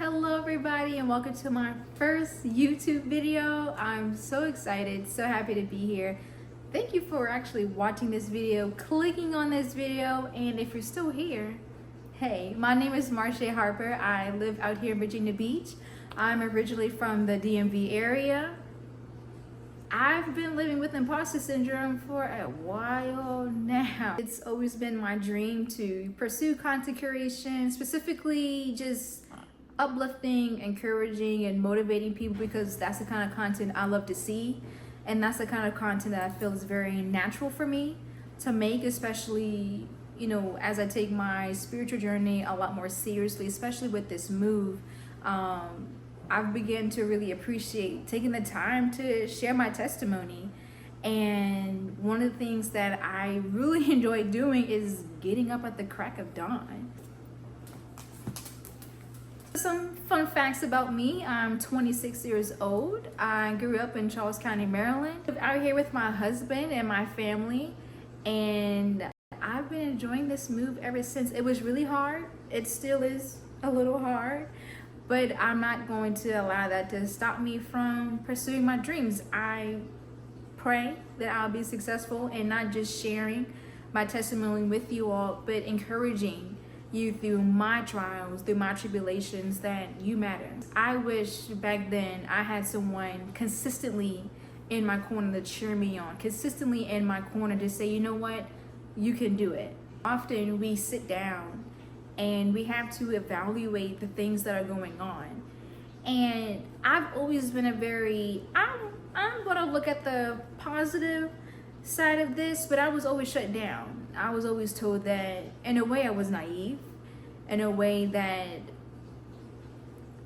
Hello everybody and welcome to my first YouTube video. I'm so excited, so happy to be here. Thank you for actually watching this video, clicking on this video, and if you're still here, hey, my name is Marsha Harper. I live out here in Virginia Beach. I'm originally from the DMV area. I've been living with imposter syndrome for a while now. It's always been my dream to pursue content creation, specifically just uplifting, encouraging, and motivating people, because that's the kind of content I love to see, and that's the kind of content that I feel is very natural for me to make, especially, you know, as I take my spiritual journey a lot more seriously, especially with this move. I've begun to really appreciate taking the time to share my testimony. And one of the things that I really enjoy doing is getting up at the crack of dawn. Some fun facts about me. I'm 26 years old. I grew up in Charles County, Maryland. I'm out here with my husband and my family, and I've been enjoying this move ever since. It was really hard. It still is a little hard, but I'm not going to allow that to stop me from pursuing my dreams. I pray that I'll be successful in not just sharing my testimony with you all, but encouraging you through my trials, through my tribulations, that you matter. I wish back then I had someone consistently in my corner to cheer me on, consistently in my corner to say, you know what, you can do it. Often we sit down and we have to evaluate the things that are going on. And I've always been I'm gonna look at the positive side of this, but I was always shut down. I was always told that, in a way, I was naive, in a way that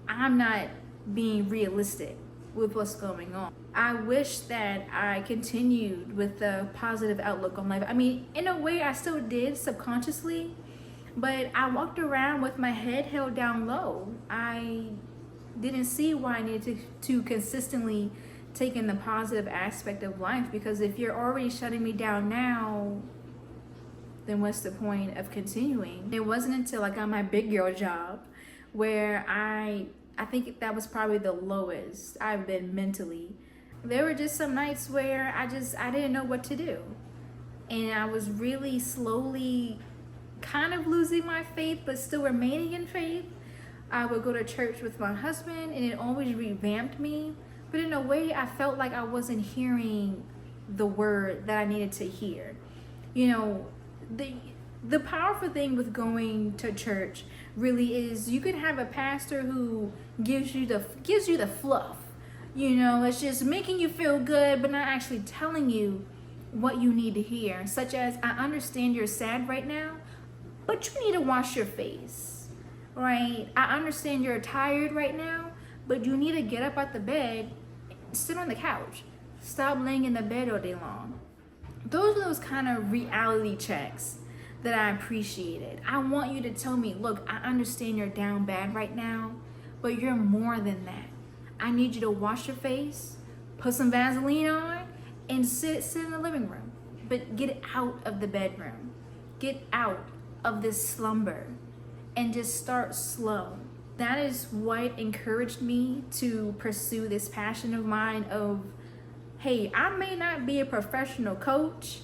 I'm not being realistic with what's going on. I wish that I continued with the positive outlook on life. I mean, in a way, I still did subconsciously, but I walked around with my head held down low. I didn't see why I needed to consistently take in the positive aspect of life, because if you're already shutting me down now, then what's the point of continuing? It wasn't until I got my big girl job where I think that was probably the lowest I've been mentally. There were just some nights where I didn't know what to do. And I was really slowly kind of losing my faith, but still remaining in faith. I would go to church with my husband and it always revamped me. But in a way, I felt like I wasn't hearing the word that I needed to hear. You know, the powerful thing with going to church really is you could have a pastor who gives you the fluff. You know, it's just making you feel good, but not actually telling you what you need to hear. Such as, I understand you're sad right now, but you need to wash your face, right? I understand you're tired right now, but you need to get up out the bed, sit on the couch, stop laying in the bed all day long. Those are those kind of reality checks that I appreciated. I want you to tell me, look, I understand you're down bad right now, but you're more than that. I need you to wash your face, put some Vaseline on, and sit in the living room. But get out of the bedroom. Get out of this slumber and just start slow. That is what encouraged me to pursue this passion of mine of, hey, I may not be a professional coach,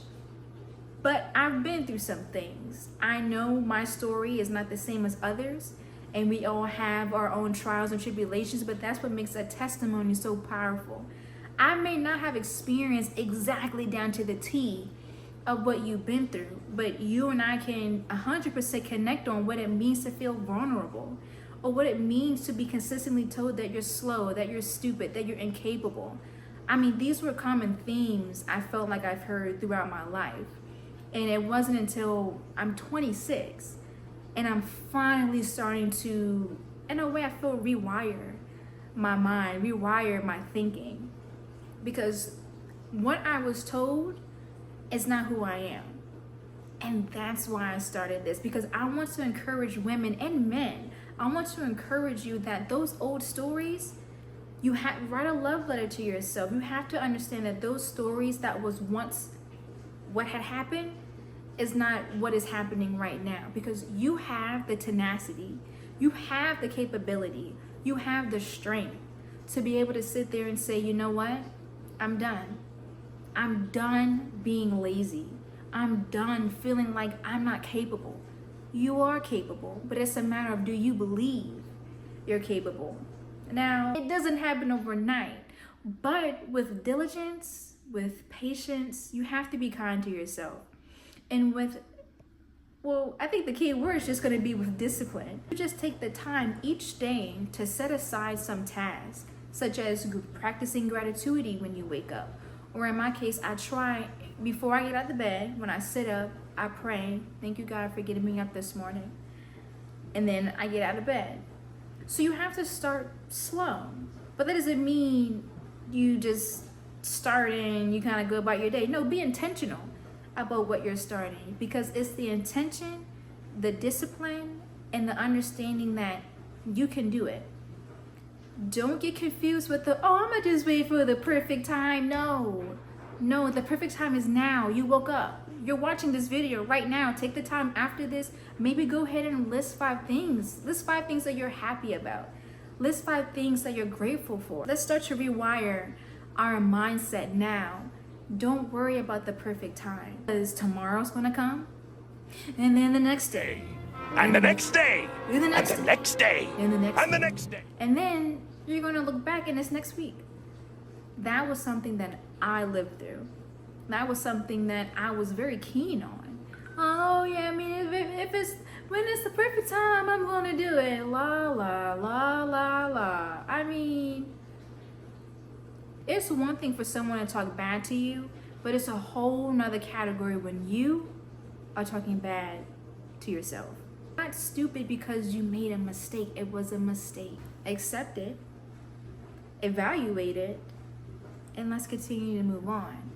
but I've been through some things. I know my story is not the same as others, and we all have our own trials and tribulations, but that's what makes a testimony so powerful. I may not have experienced exactly down to the T of what you've been through, but you and I can 100% connect on what it means to feel vulnerable, or what it means to be consistently told that you're slow, that you're stupid, that you're incapable. I mean, these were common themes I felt like I've heard throughout my life. And it wasn't until I'm 26 and I'm finally starting to, in a way, I feel rewire my mind, rewire my thinking. Because what I was told is not who I am. And that's why I started this, because I want to encourage women and men. I want to encourage you that those old stories, you write a love letter to yourself. You have to understand that those stories that was once what had happened is not what is happening right now, because you have the tenacity, you have the capability, you have the strength to be able to sit there and say, you know what? I'm done. I'm done being lazy. I'm done feeling like I'm not capable. You are capable, but it's a matter of, do you believe you're capable? Now, it doesn't happen overnight, but with diligence, with patience, you have to be kind to yourself. And I think the key word is just going to be with discipline. You just take the time each day to set aside some tasks, such as practicing gratitude when you wake up. Or in my case, I try, before I get out of the bed, when I sit up, I pray, thank you God for getting me up this morning. And then I get out of bed. So you have to start slow. But that doesn't mean you just start and you kind of go about your day. No, be intentional about what you're starting, because it's the intention, the discipline, and the understanding that you can do it. Don't get confused with I'm gonna just wait for the perfect time. No, the perfect time is now. You woke up. You're watching this video right now. Take the time after this. Maybe go ahead and list 5 things. List 5 things that you're happy about. List 5 things that you're grateful for. Let's start to rewire our mindset now. Don't worry about the perfect time, because tomorrow's gonna come, and then the next day, and the next day, and the next and the next day, and the next and the next day. And then you're gonna look back and it's next week. That was something that I lived through. That was something that I was very keen on. Oh yeah, I mean, when it's the perfect time, I'm gonna do it. La la la la la. I mean, it's one thing for someone to talk bad to you, but it's a whole nother category when you are talking bad to yourself. Not stupid because you made a mistake. It was a mistake. Accept it, evaluate it, and let's continue to move on.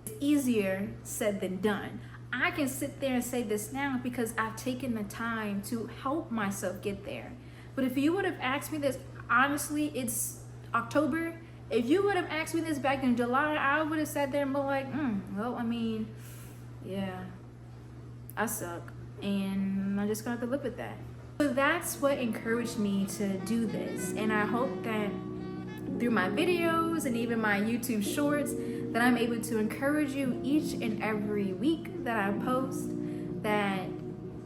It's easier said than done. I can sit there and say this now because I've taken the time to help myself get there. But if you would have asked me this, honestly, it's October. If you would have asked me this back in July, I would have sat there and been like, well, I mean, yeah, I suck. And I'm just gonna have to live with that. So that's what encouraged me to do this. And I hope that through my videos and even my YouTube shorts, that I'm able to encourage you each and every week that I post that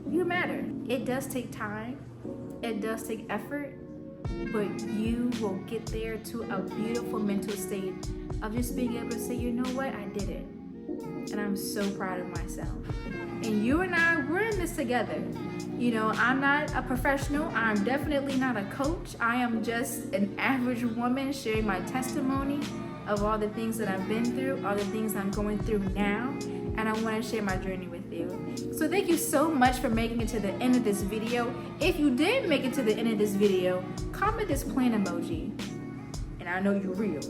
you matter. It does take time. It does take effort. But you will get there to a beautiful mental state of just being able to say, you know what, I did it. And I'm so proud of myself. And you and I, we're in this together. You know, I'm not a professional. I'm definitely not a coach. I am just an average woman sharing my testimony of all the things that I've been through, all the things I'm going through now. And I want to share my journey with you. So thank you so much for making it to the end of this video. If you did make it to the end of this video, comment this plan emoji. And I know you're real.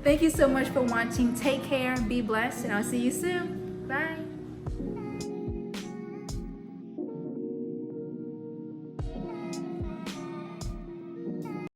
Thank you so much for watching. Take care, be blessed, and I'll see you soon. Bye.